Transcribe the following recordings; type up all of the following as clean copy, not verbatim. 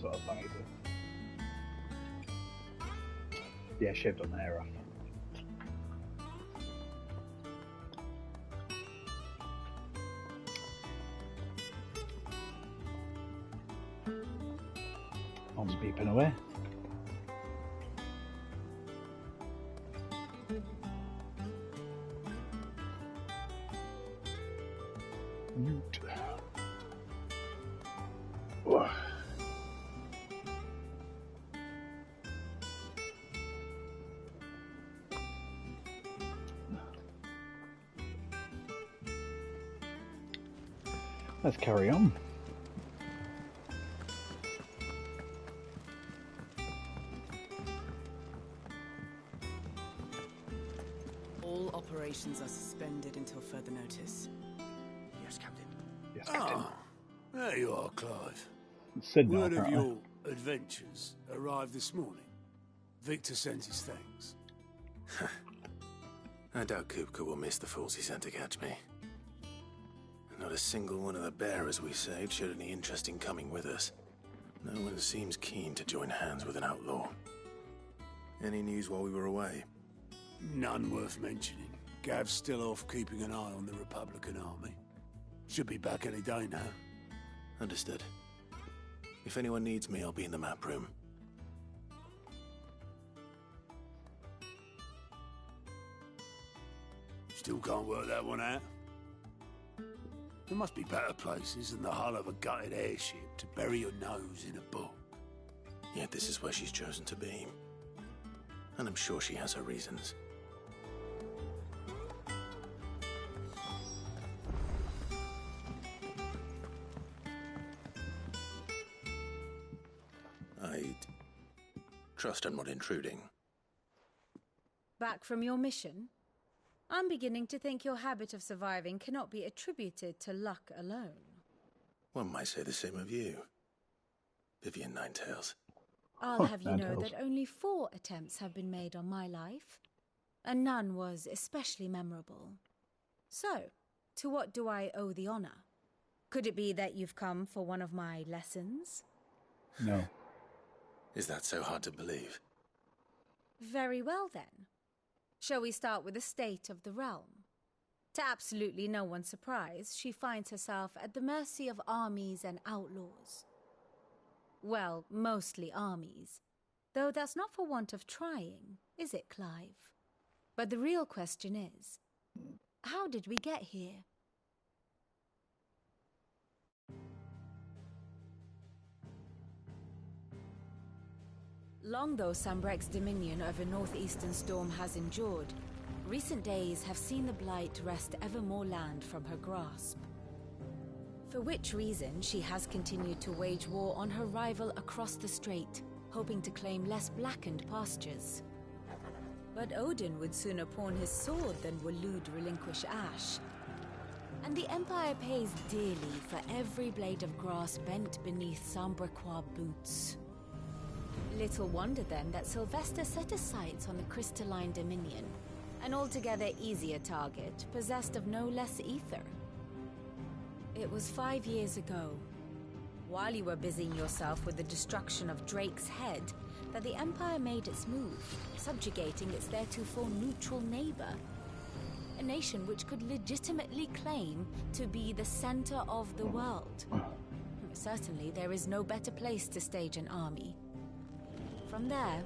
That's what I wanted to. Yeah, shaved on the hair off. One's beeping away. Mute. Oh. Let's carry on. All operations are suspended until further notice. Yes, Captain. Yes, Captain. Ah, there you are, Clive. Sid now, Word of apparently. your adventures arrived this morning. Victor sent his thanks. I doubt Kupka will miss the fools he sent to catch me. Not a single one of the bearers we saved showed any interest in coming with us. No one seems keen to join hands with an outlaw. Any news while we were away? None worth mentioning. Gav's still off keeping an eye on the Republican army. Should be back any day now. Understood. If anyone needs me, I'll be in the map room. Still can't work that one out? There must be better places than the hull of a gutted airship to bury your nose in a book. Yet this is where she's chosen to be. And I'm sure she has her reasons. I'd trust I'm not intruding. Back from your mission? I'm beginning to think your habit of surviving cannot be attributed to luck alone. One might say the same of you, Vivian Ninetails. I'll have you know Ninetails. that only 4 attempts have been made on my life, and none was especially memorable. So, to what do I owe the honor? Could it be that you've come for one of my lessons? No. Is that so hard to believe? Very well then. Shall we start with the state of the realm? To absolutely no one's surprise, she finds herself at the mercy of armies and outlaws. Well, mostly armies. Though that's not for want of trying, is it, Clive? But the real question is, how did we get here? Long though Sambrek's dominion over northeastern Storm has endured, recent days have seen the Blight wrest ever more land from her grasp. For which reason she has continued to wage war on her rival across the strait, hoping to claim less blackened pastures. But Odin would sooner pawn his sword than Waloed relinquish Ash. And the Empire pays dearly for every blade of grass bent beneath Sambrequois boots. Little wonder then that Sylvester set his sights on the crystalline dominion, an altogether easier target, possessed of no less ether. It was 5 years ago, while you were busying yourself with the destruction of Drake's head, that the Empire made its move, subjugating its theretofore neutral neighbor. A nation which could legitimately claim to be the center of the world. Certainly, there is no better place to stage an army. From there,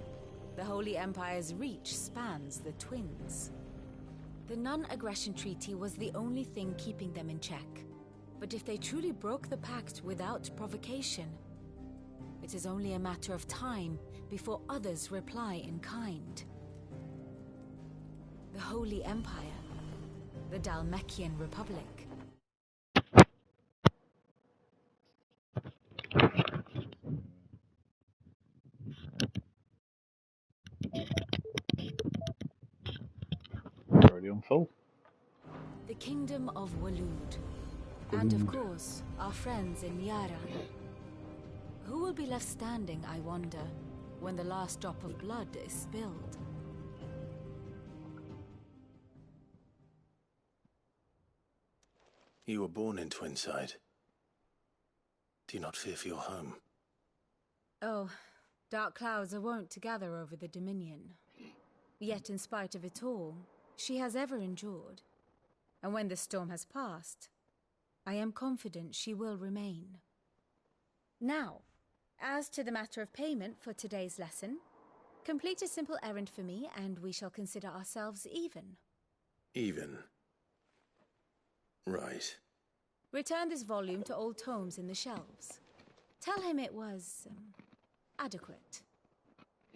the Holy Empire's reach spans the Twins. The non-aggression treaty was the only thing keeping them in check. But if they truly broke the pact without provocation, it is only a matter of time before others reply in kind. The Holy Empire, the Dhalmekian Republic. Already on full. The Kingdom of Waloed. And of course, our friends in Yara. Who will be left standing, I wonder, when the last drop of blood is spilled? You were born in Twinside. Do you not fear for your home? Oh, dark clouds are wont to gather over the Dominion. Yet in spite of it all, she has ever endured. And when the storm has passed, I am confident she will remain. Now, as to the matter of payment for today's lesson, complete a simple errand for me and we shall consider ourselves even. Even? Right. Return this volume to old tomes in the shelves. Tell him it was adequate.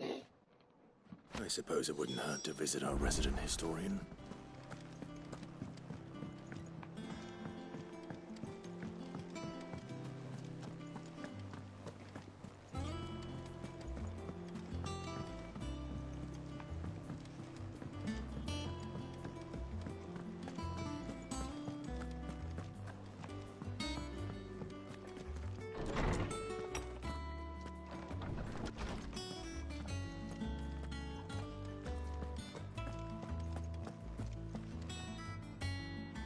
I suppose it wouldn't hurt to visit our resident historian.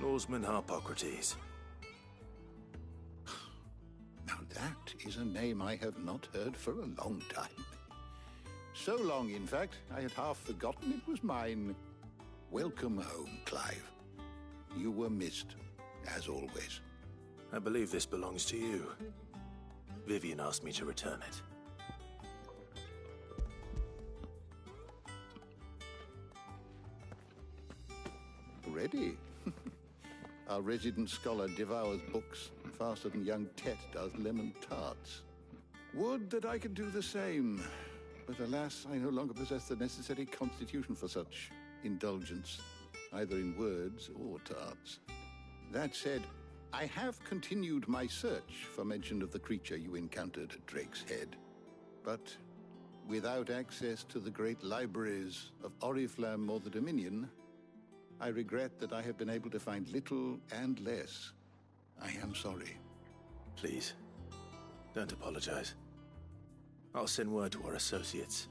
Norseman Harpocrates. Now that is a name I have not heard for a long time. So long, in fact, I had half forgotten it was mine. Welcome home, Clive. You were missed, as always. I believe this belongs to you. Vivian asked me to return it. Ready? Our resident scholar devours books faster than young Tet does lemon tarts. Would that I could do the same, but alas, I no longer possess the necessary constitution for such indulgence, either in words or tarts. That said, I have continued my search for mention of the creature you encountered at Drake's Head, but without access to the great libraries of Oriflamme or the Dominion, I regret that I have been able to find little and less. I am sorry. Please, don't apologize. I'll send word to our associates.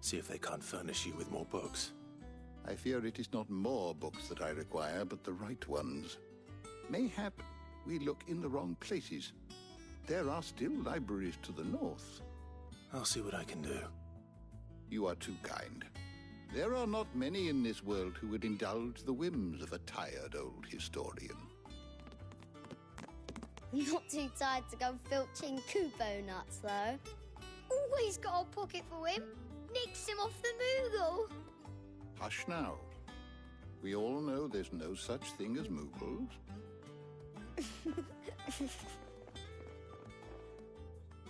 See if they can't furnish you with more books. I fear it is not more books that I require, but the right ones. Mayhap we look in the wrong places. There are still libraries to the north. I'll see what I can do. You are too kind. There are not many in this world who would indulge the whims of a tired old historian. Not too tired to go filching Kupo nuts, though. Always got a pocket for him. Nicks him off the Moogle. Hush now. We all know there's no such thing as Moogles.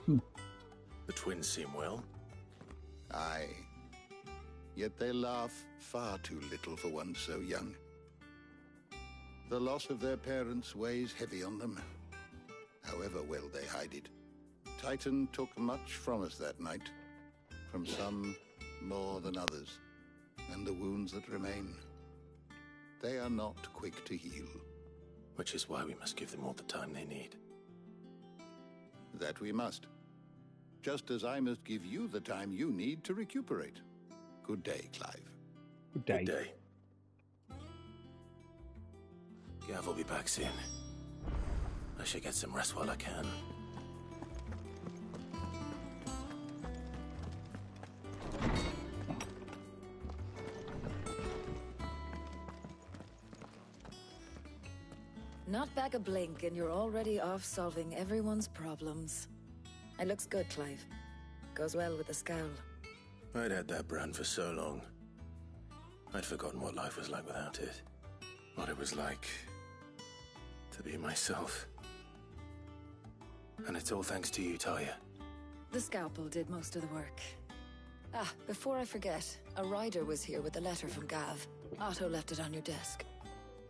The twins seem well. Aye. Yet they laugh far too little for one so young. The loss of their parents weighs heavy on them, however well they hide it. Titan took much from us that night, from some more than others, and the wounds that remain, they are not quick to heal. Which is why we must give them all the time they need. That we must. Just as I must give you the time you need to recuperate. Good day, Clive. Good day. Good day. Gav will be back soon. I should get some rest while I can. Not back a blink and you're already off solving everyone's problems. It looks good, Clive. Goes well with the scowl. I'd had that brand for so long. I'd forgotten what life was like without it. What it was like to be myself. And it's all thanks to you, Talia. The scalpel did most of the work. Ah, before I forget, a rider was here with a letter from Gav. Otto left it on your desk.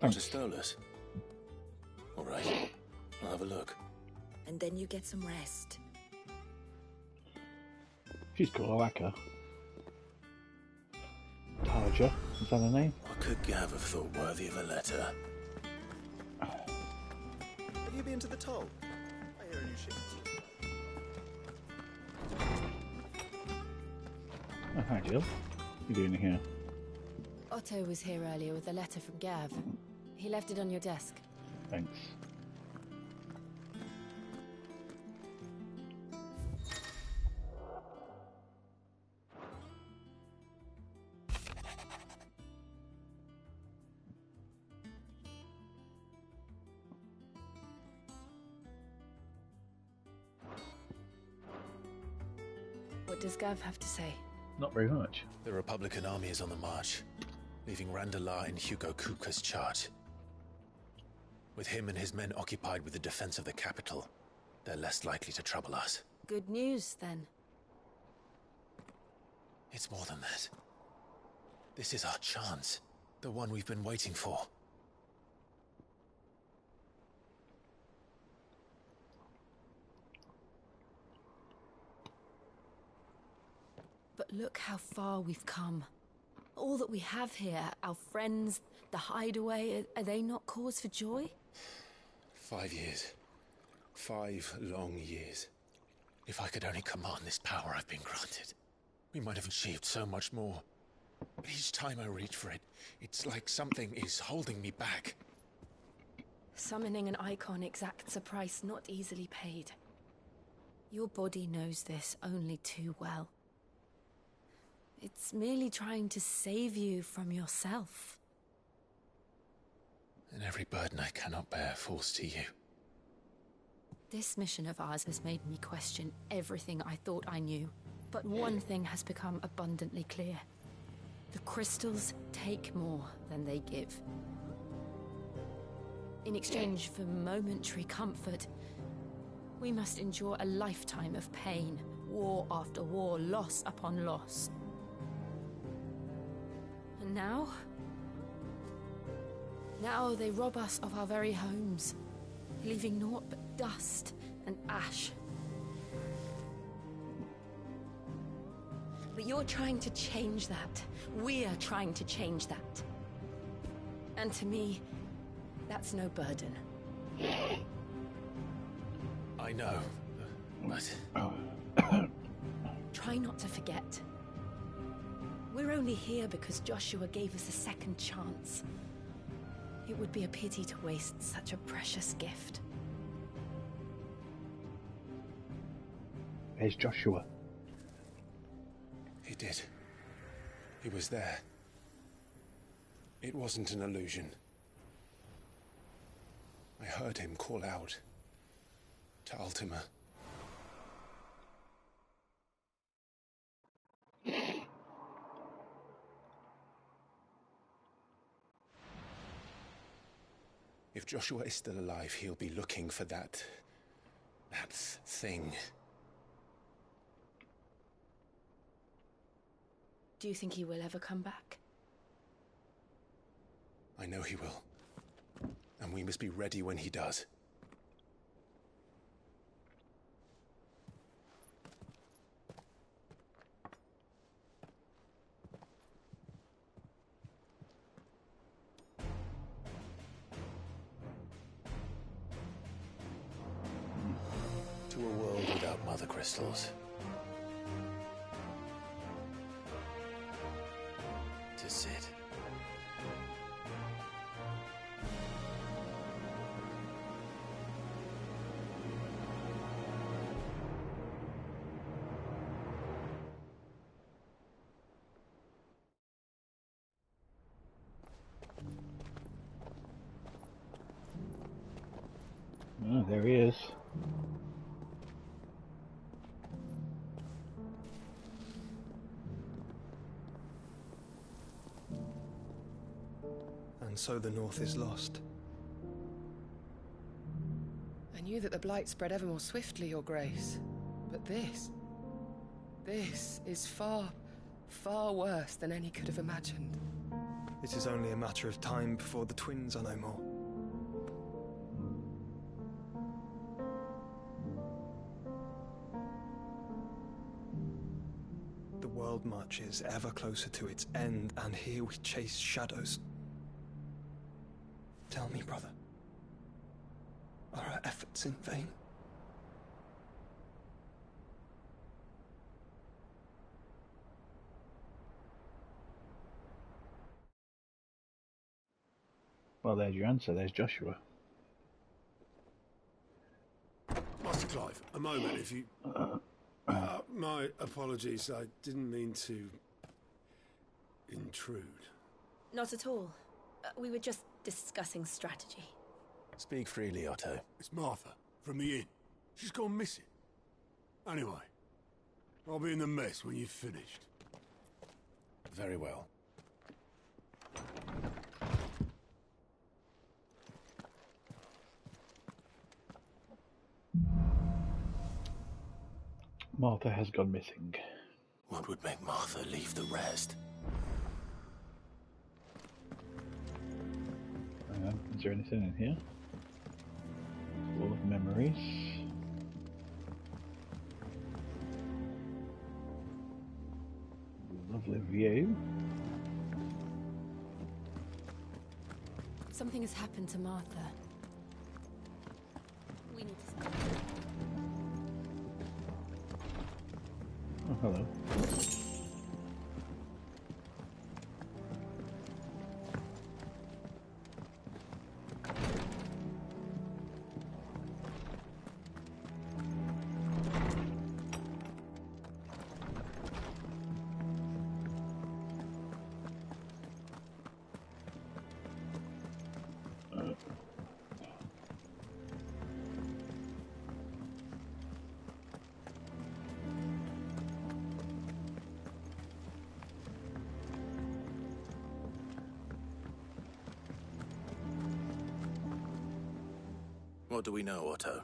Dr. Stolas. All right, I'll have a look. And then you get some rest. She's cool, I like her. Tarja, is that her name? What could Gav have thought worthy of a letter? Have you been to the toll? I hear a new shipment. Oh, hi, Jill. What are you doing here? Otto was here earlier with a letter from Gav. He left it on your desk. Thanks. What does Gav have to say? Not very much. The Republican army is on the march, leaving Randalar in Hugo Kuka's charge. With him and his men occupied with the defense of the capital, they're less likely to trouble us. Good news, then. It's more than that. This is our chance. The one we've been waiting for. But look how far we've come. All that we have here, our friends, the hideaway, are they not cause for joy? 5 years. 5 long years. If I could only command this power I've been granted, we might have achieved so much more. But each time I reach for it, it's like something is holding me back. Summoning an icon exacts a price not easily paid. Your body knows this only too well. It's merely trying to save you from yourself. And every burden I cannot bear falls to you. This mission of ours has made me question everything I thought I knew. But one thing has become abundantly clear. The crystals take more than they give. In exchange for momentary comfort, we must endure a lifetime of pain, war after war, loss upon loss. And now they rob us of our very homes, leaving naught but dust and ash. But you're trying to change that. We're trying to change that. And to me, that's no burden. I know, but... Try not to forget. We're only here because Joshua gave us a second chance. It would be a pity to waste such a precious gift. There's Joshua. He did. He was there. It wasn't an illusion. I heard him call out to Ultima. If Joshua is still alive, he'll be looking for that thing. Do you think he will ever come back? I know he will. And we must be ready when he does. To a world without mother crystals. To Sid. Oh, there he is. And so the North is lost. I knew that the Blight spread ever more swiftly, Your Grace. But this is far, far worse than any could have imagined. It is only a matter of time before the twins are no more. The world marches ever closer to its end, and here we chase shadows. Tell me, brother, are our efforts in vain? Well, there's your answer. There's Joshua. Master Clive, a moment, if you... my apologies, I didn't mean to... intrude. Not at all. We were just discussing strategy. Speak freely, Otto. It's Martha, from the inn. She's gone missing. Anyway, I'll be in the mess when you've finished. Very well. Martha has gone missing. What would make Martha leave the rest? Hang on, is there anything in here? Full of memories. Lovely view. Something has happened to Martha. We need to... Oh, hello. What do we know, Otto?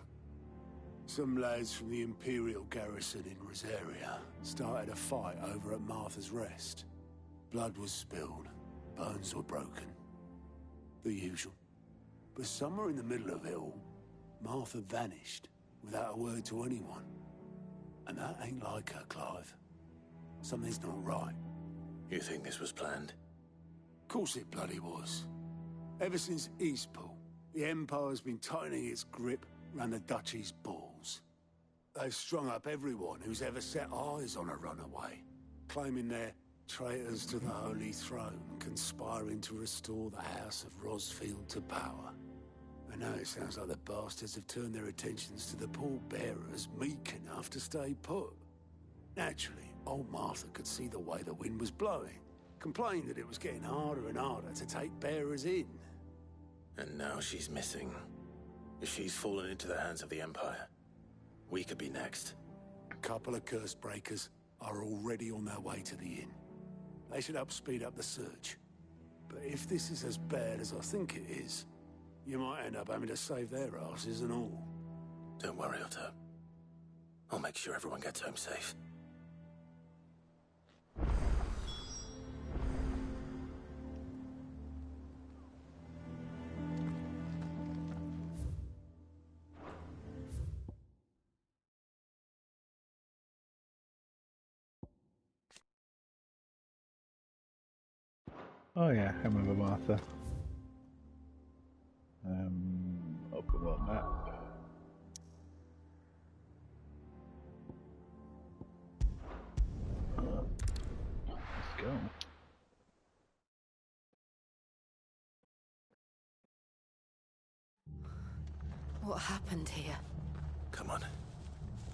Some lads from the Imperial garrison in Rosaria started a fight over at Martha's Rest. Blood was spilled, bones were broken. The usual. But somewhere in the middle of it all, Martha vanished without a word to anyone. And that ain't like her, Clive. Something's not right. You think this was planned? Of course it bloody was. Ever since Eastpool, the Empire's been tightening its grip around the Duchy's balls. They've strung up everyone who's ever set eyes on a runaway, claiming they're traitors to the Holy Throne, conspiring to restore the House of Rosfield to power. And now it sounds like the bastards have turned their attentions to the pallbearers meek enough to stay put. Naturally, old Martha could see the way the wind was blowing, complained that it was getting harder and harder to take bearers in. And now she's missing. If she's fallen into the hands of the Empire, we could be next. A couple of curse breakers are already on their way to the inn. They should help speed up the search. But if this is as bad as I think it is, you might end up having to save their asses and all. Don't worry, Otto. I'll make sure everyone gets home safe. Oh yeah, I remember Martha. Open world map. Let's go. What happened here? Come on.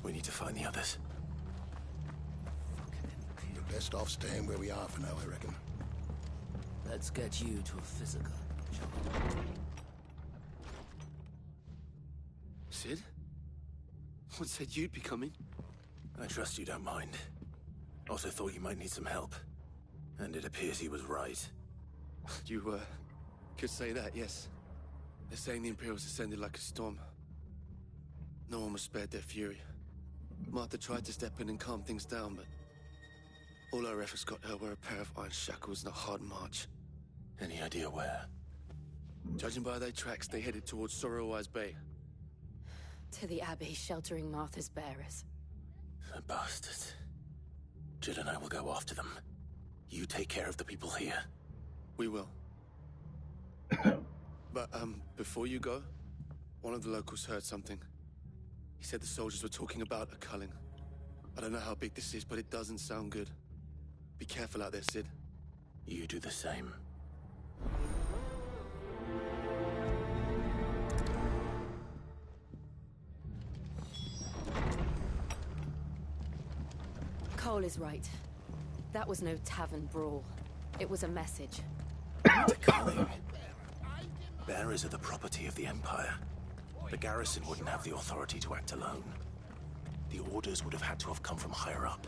We need to find the others. We're best off staying where we are for now, I reckon. Let's get you to a physical. Sid? What said you'd be coming? I trust you don't mind. Also thought you might need some help. And it appears he was right. You, could say that, yes. They're saying the Imperials descended like a storm. No one was spared their fury. Martha tried to step in and calm things down, but all our efforts got her were a pair of iron shackles and a hard march. Any idea where? Judging by their tracks, they headed towards Sorrowwise Bay. To the Abbey sheltering Martha's bearers. The bastards. Jill and I will go after them. You take care of the people here. We will. But, before you go, one of the locals heard something. He said the soldiers were talking about a culling. I don't know how big this is, but it doesn't sound good. Be careful out there, Sid. You do the same. Cole is right. That was no tavern brawl. It was a message. The culling. Bearers are the property of the Empire. The garrison wouldn't have the authority to act alone. The orders would have had to have come from higher up.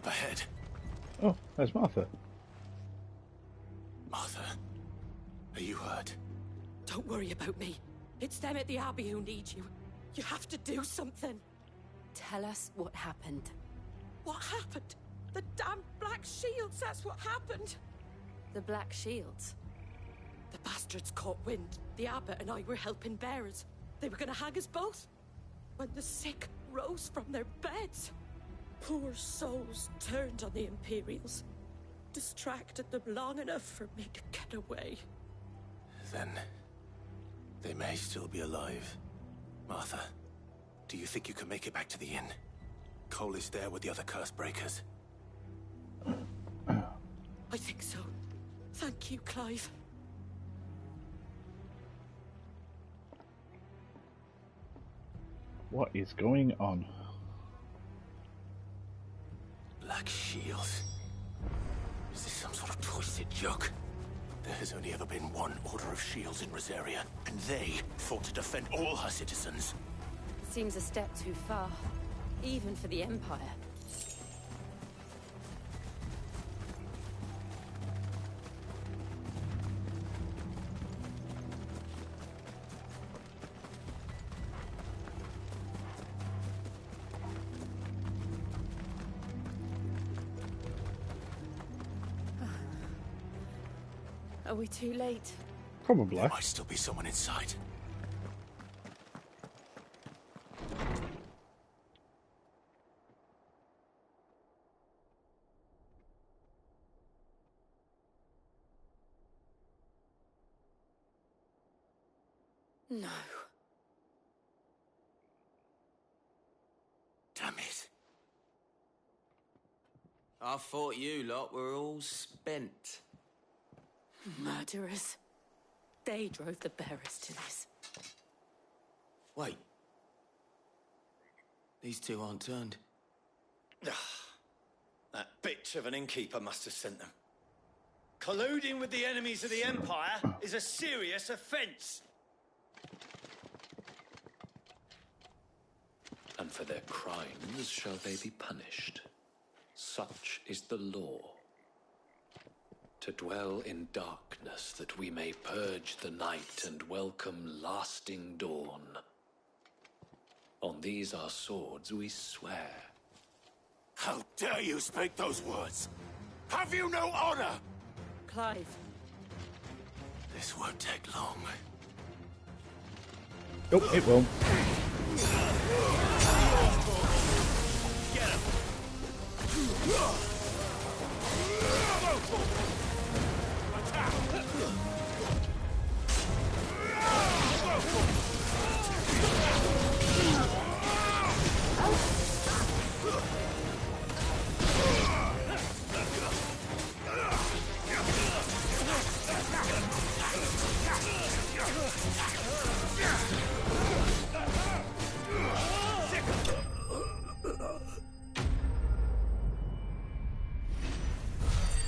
up ahead. Oh, there's Martha. Martha, are you hurt? Don't worry about me. It's them at the Abbey who need you. You have to do something. Tell us what happened. What happened? The damn Black Shields, that's what happened. The Black Shields? The bastards caught wind. The abbot and I were helping bearers. They were gonna hang us both. When the sick rose from their beds, poor souls turned on the Imperials. Distracted them long enough for me to get away. Then they may still be alive. Martha, do you think you can make it back to the inn? Cole is there with the other curse breakers. I think so. Thank you, Clive. What is going on? Black Shields. Is this some sort of twisted joke? There has only ever been one Order of Shields in Rosaria, and they fought to defend all her citizens. Seems a step too far, even for the Empire. Are we too late? Probably. There might still be someone inside. No. Damn it. I thought you lot were all spent. Murderers. They drove the bearers to this. Wait. These two aren't turned. That bitch of an innkeeper must have sent them. Colluding with the enemies of the Empire is a serious offence. And for their crimes shall they be punished. Such is the law. To dwell in darkness that we may purge the night and welcome lasting dawn. On these our swords we swear. How dare you speak those words? Have you no honor? Clive. This won't take long. Oh, it won't. Get him!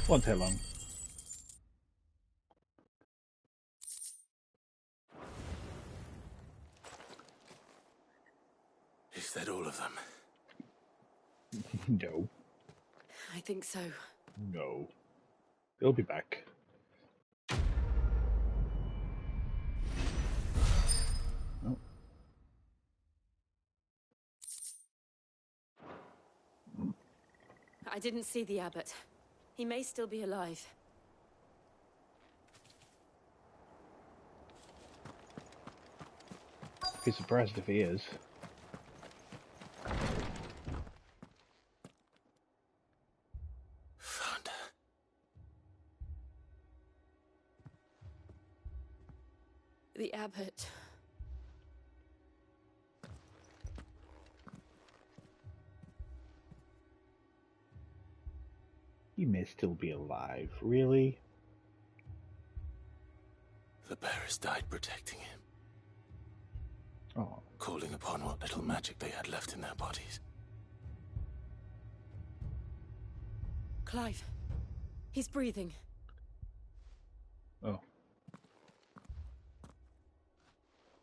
Won't take long. Is that all of them? No. I think so. No. They'll be back. Oh. I didn't see the abbot. He may still be alive. Be surprised if he is. Found her. The abbot. He may still be alive. Really? The bearers died protecting him. Oh. Calling upon what little magic they had left in their bodies. Clive. He's breathing. Oh.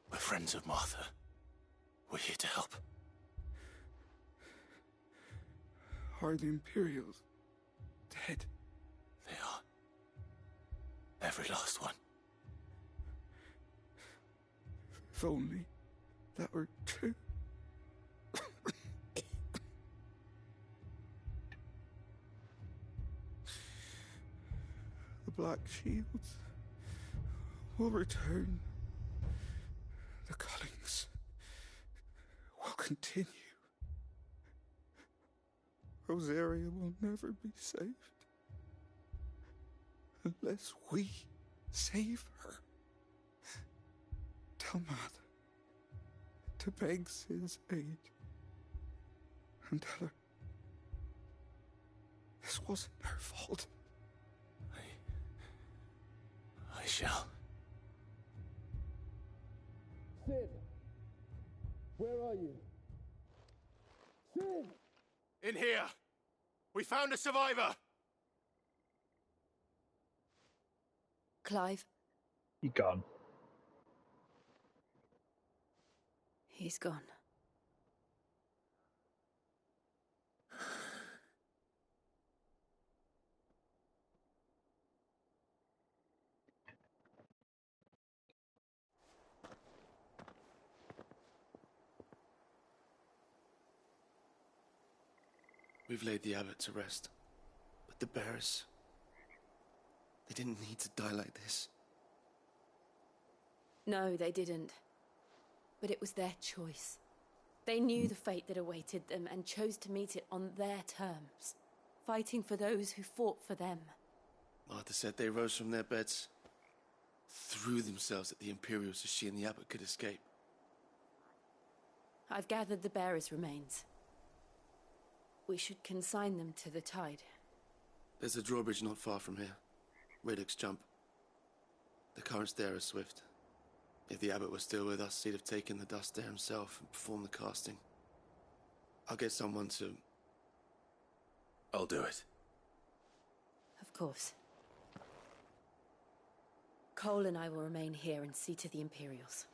We're friends of Martha. We're here to help. Are the Imperials dead? They are. Every last one. If only that were true. The Black Shields will return. The cullings will continue. Rosaria will never be saved unless we save her. Tell Matt to beg Sid's aid and tell her this wasn't her fault. I shall. Sid! Where are you? Sid! In here! We found a survivor! Clive? He gone. He's gone. We've laid the abbot to rest. But the bearers... they didn't need to die like this. No, they didn't. But it was their choice. They knew the fate that awaited them and chose to meet it on their terms, fighting for those who fought for them. Martha said they rose from their beds, threw themselves at the Imperials so she and the abbot could escape. I've gathered the bearers' remains. We should consign them to the tide. There's a drawbridge not far from here. Riddick's Jump. The currents there are swift. If the abbot was still with us, he'd have taken the dust there himself and performed the casting. I'll get someone to... I'll do it. Of course. Cole and I will remain here and see to the Imperials.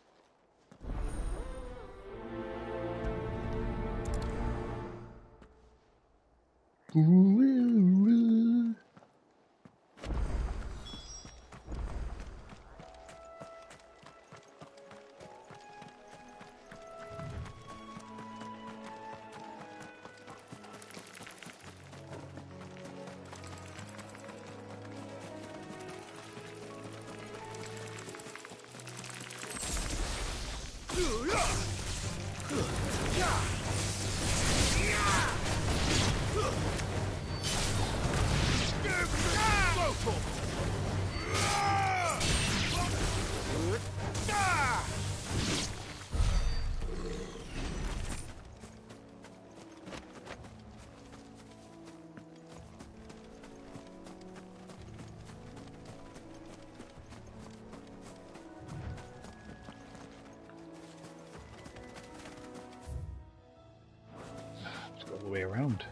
Let's go the way around.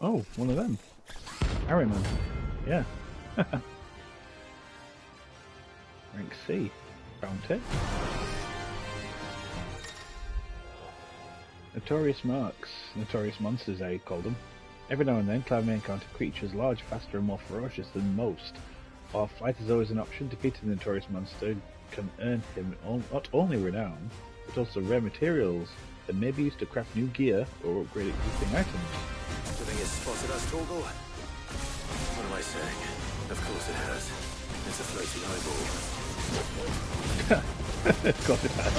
Oh, one of them. Harryman. Yeah. Rank C. Bounty. Notorious marks. Notorious monsters, I call them. Every now and then, Clive may encounter creatures large, faster, and more ferocious than most. While flight is always an option, defeating the notorious monster can earn him not only renown, but also rare materials that may be used to craft new gear or upgrade existing items. Do you think it's spotted us, Torgal? What am I saying? Of course it has. It's a floating eyeball. Of course it has.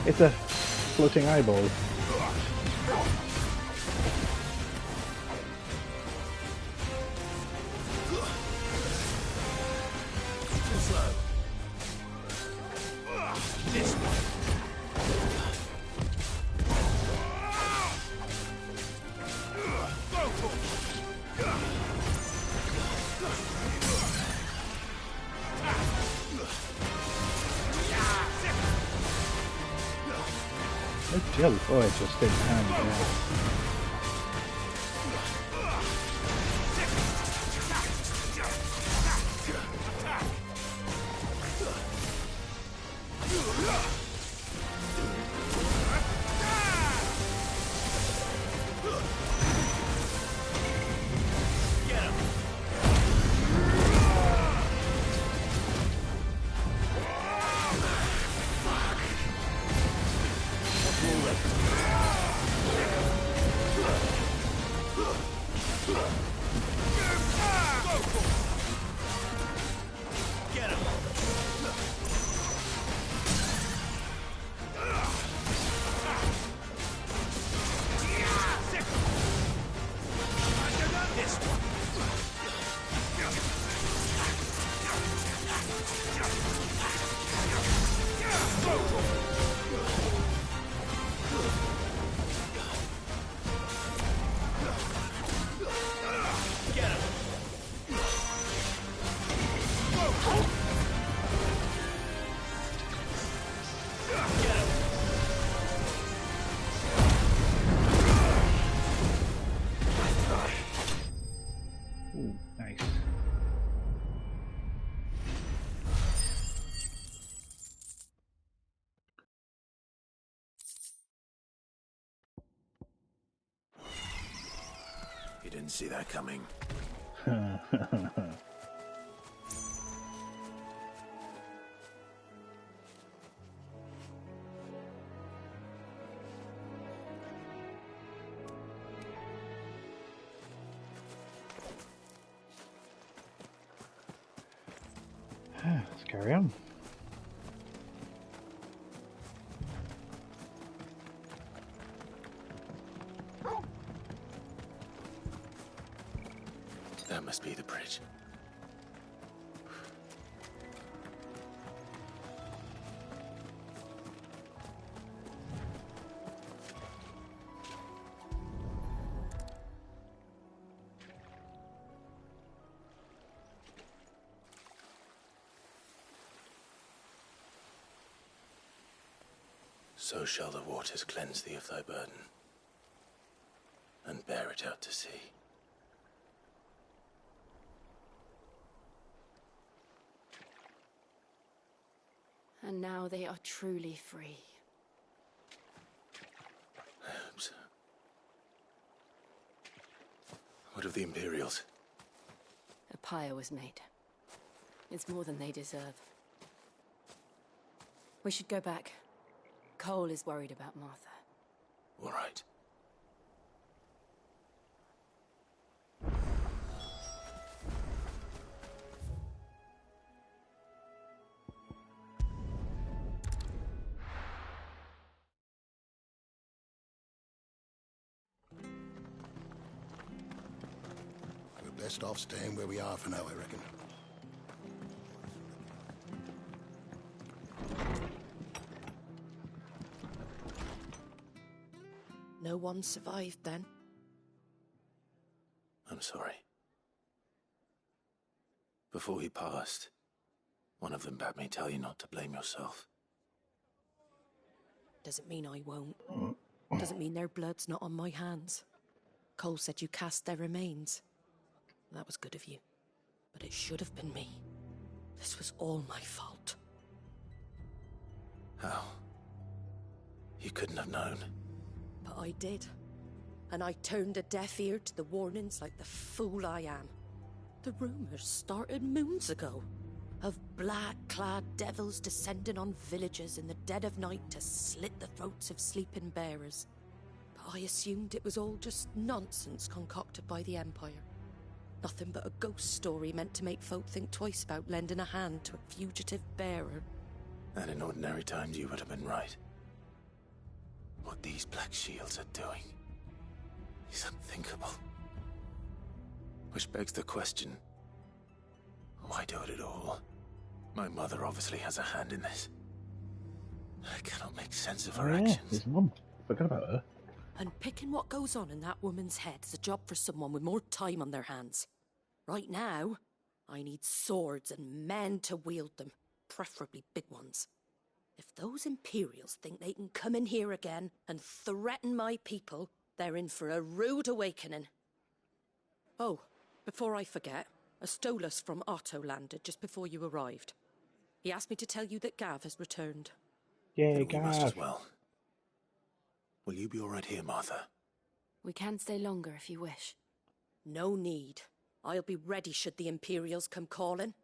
It's a floating eyeball. Too slow. This way. Oh, Jill. Oh, it just didn't hand. Yeah. Ooh, nice. You didn't see that coming. Let's carry on. That must be the bridge. So shall the waters cleanse thee of thy burden, and bear it out to sea. And now they are truly free. I hope so. What of the Imperials? A pyre was made. It's more than they deserve. We should go back. Cole is worried about Martha. All right. We're best off staying where we are for now, I reckon. No one survived then? I'm sorry. Before he passed, one of them bade me tell you not to blame yourself. Doesn't mean I won't. Doesn't mean their blood's not on my hands. Cole said you cast their remains. That was good of you. But it should have been me. This was all my fault. How? You couldn't have known. But I did. And I turned a deaf ear to the warnings like the fool I am. The rumors started moons ago. Of black-clad devils descending on villages in the dead of night to slit the throats of sleeping bearers. But I assumed it was all just nonsense concocted by the Empire. Nothing but a ghost story meant to make folk think twice about lending a hand to a fugitive bearer. And in ordinary times you would have been right. What these Black Shields are doing is unthinkable. Which begs the question, why do it at all? My mother obviously has a hand in this. I cannot make sense of her actions. His mum. Forgot about her. And picking what goes on in that woman's head is a job for someone with more time on their hands. Right now, I need swords and men to wield them, preferably big ones. If those Imperials think they can come in here again and threaten my people, they're in for a rude awakening. Oh, before I forget, a Stolas from Otto landed just before you arrived. He asked me to tell you that Gav has returned. Yeah, Then we must Gav. as well. Will you be all right here, Martha? We can stay longer if you wish. No need. I'll be ready should the Imperials come calling.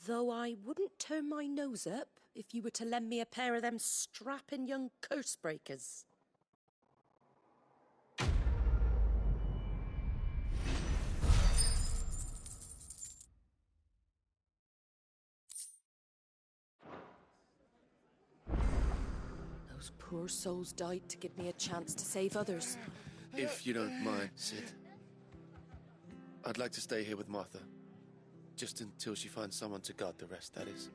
Though I wouldn't turn my nose up if you were to lend me a pair of them strapping young curse breakers. Those poor souls died to give me a chance to save others. If you don't mind, Sid. I'd like to stay here with Martha. Just until she finds someone to guard the rest, that is.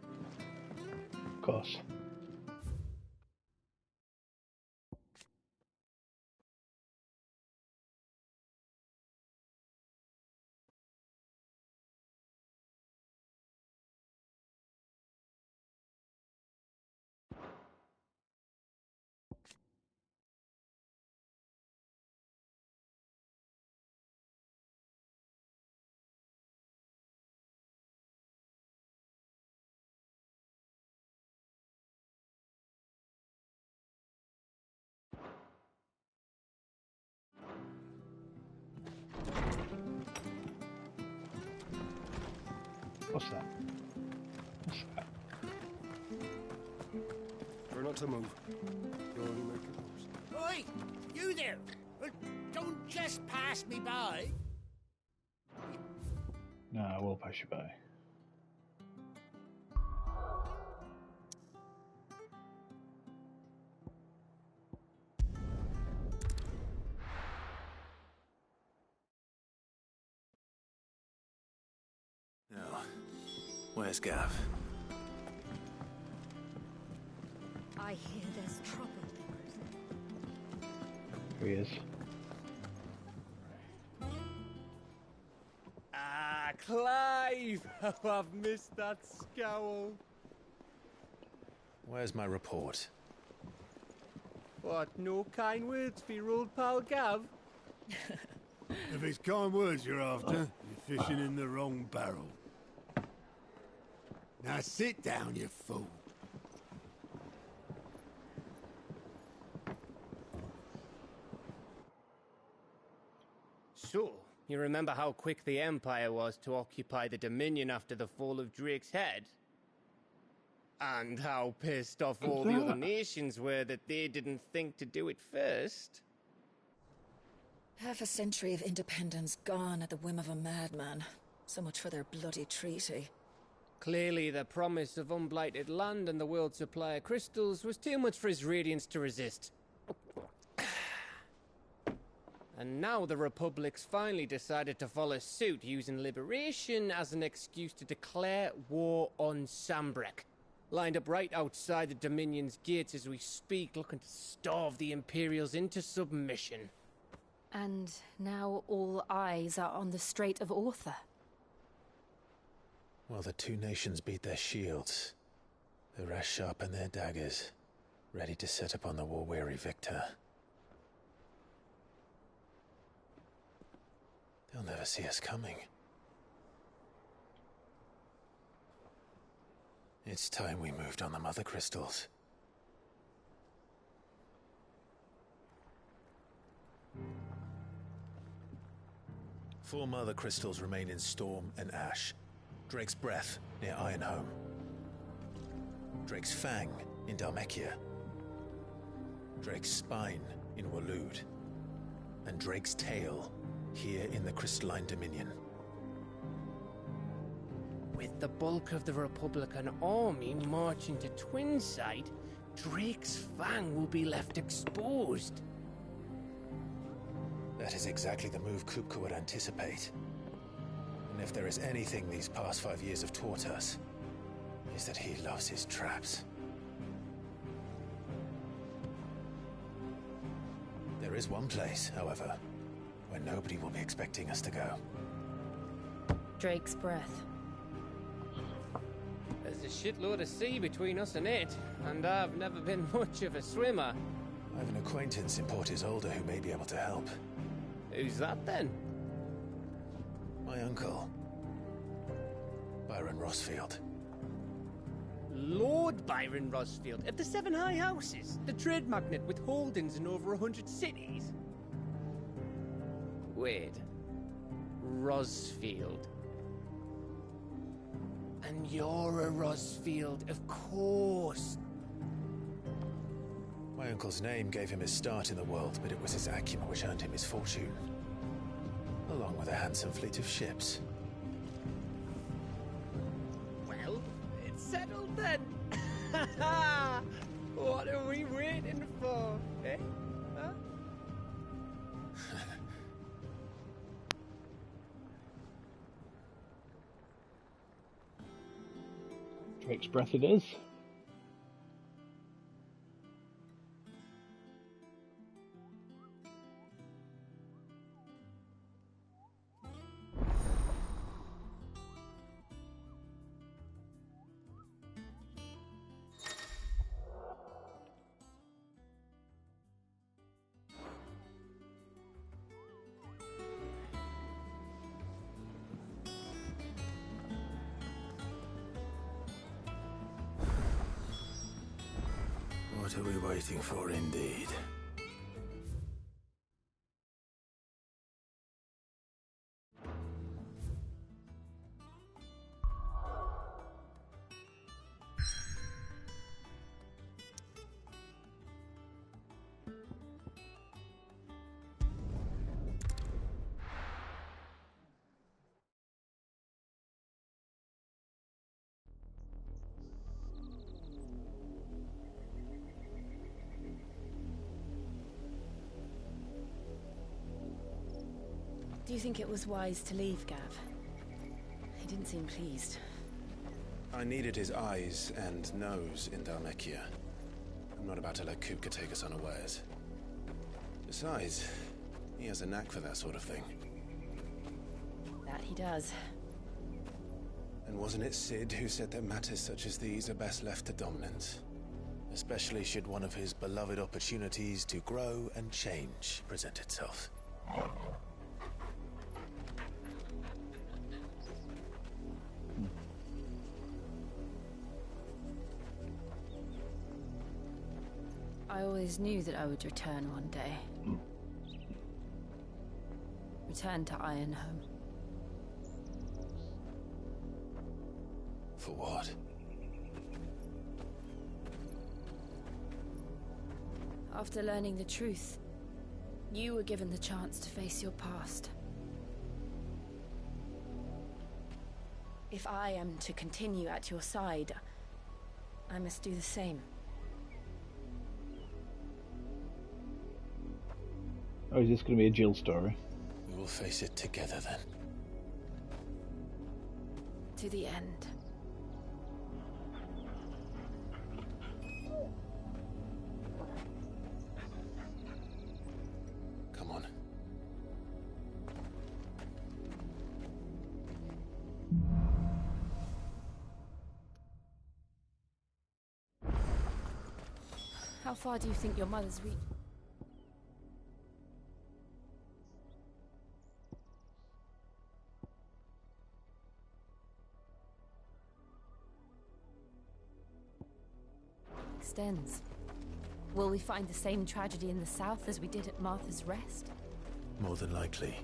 Of course. What's that? What's that? Try not to move. You'll only make it worse. Oi! You there! Don't just pass me by! No, I will pass you by. Now, where's Gav? I hear there's trouble. Here he is. Ah, Clive! Oh, I've missed that scowl. Where's my report? What, no kind words for your old pal Gav? If it's kind words you're after, you're fishing in the wrong barrel. Now sit down, you fool. So, you remember how quick the Empire was to occupy the Dominion after the fall of Drake's head? And how pissed off all the other nations were that they didn't think to do it first? Half a century of independence gone at the whim of a madman. So much for their bloody treaty. Clearly, the promise of unblighted land and the world's supply of crystals was too much for his radiance to resist. And now the Republic's finally decided to follow suit, using liberation as an excuse to declare war on Sambrek. Lined up right outside the Dominion's gates as we speak, looking to starve the Imperials into submission. And now all eyes are on the Strait of Author. While the two nations beat their shields, the rest sharpen their daggers, ready to set upon the war-weary victor. They'll never see us coming. It's time we moved on the Mother Crystals. Four Mother Crystals remain in Storm and Ash. Drake's Breath near Ironhome. Drake's Fang in Dhalmekia. Drake's Spine in Waloed. And Drake's Tail here in the Crystalline Dominion. With the bulk of the Republican army marching to Twinside, Drake's Fang will be left exposed. That is exactly the move Kupka would anticipate. And if there is anything these past 5 years have taught us, is that he loves his traps. There is one place, however, where nobody will be expecting us to go. Drake's Breath. There's a shitload of sea between us and it, and I've never been much of a swimmer. I have an acquaintance in Port Isolde who may be able to help. Who's that then? My uncle, Byron Rossfield. Lord Byron Rossfield of the Seven High Houses, the trade magnate with holdings in over 100 cities. Wait, Rossfield. And you're a Rossfield, of course. My uncle's name gave him his start in the world, but it was his acumen which earned him his fortune, along with a handsome fleet of ships. Well, it's settled then. What are we waiting for, eh? Huh? Drake's breath it is. What are we waiting for, indeed? Do you think it was wise to leave, Gav? He didn't seem pleased. I needed his eyes and nose in Dhalmekia. I'm not about to let Kupka take us unawares. Besides, he has a knack for that sort of thing. That he does. And wasn't it Sid who said that matters such as these are best left to dominance? Especially should one of his beloved opportunities to grow and change present itself. I always knew that I would return one day. Return to Ironhome. For what? After learning the truth, you were given the chance to face your past. If I am to continue at your side, I must do the same. Oh, is this going to be a Jill story? We will face it together then. To the end. Come on. How far do you think your mother's reached? Extends. Will we find the same tragedy in the south as we did at Martha's Rest? More than likely.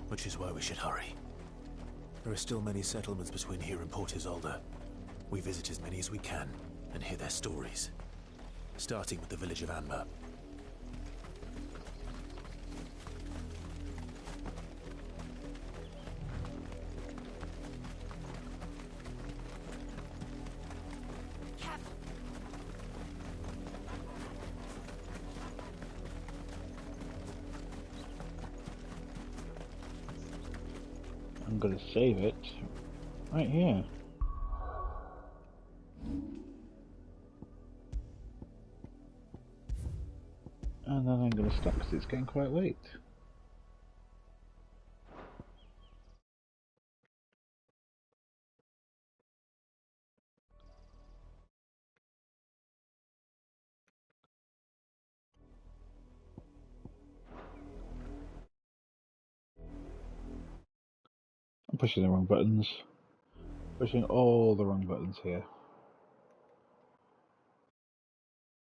Which is why we should hurry. There are still many settlements between here and Port Isolde. We visit as many as we can and hear their stories. Starting with the village of Amber. I'm going to save it right here. And then I'm going to stop because it's getting quite late. I'm pushing the wrong buttons. Pushing all the wrong buttons here.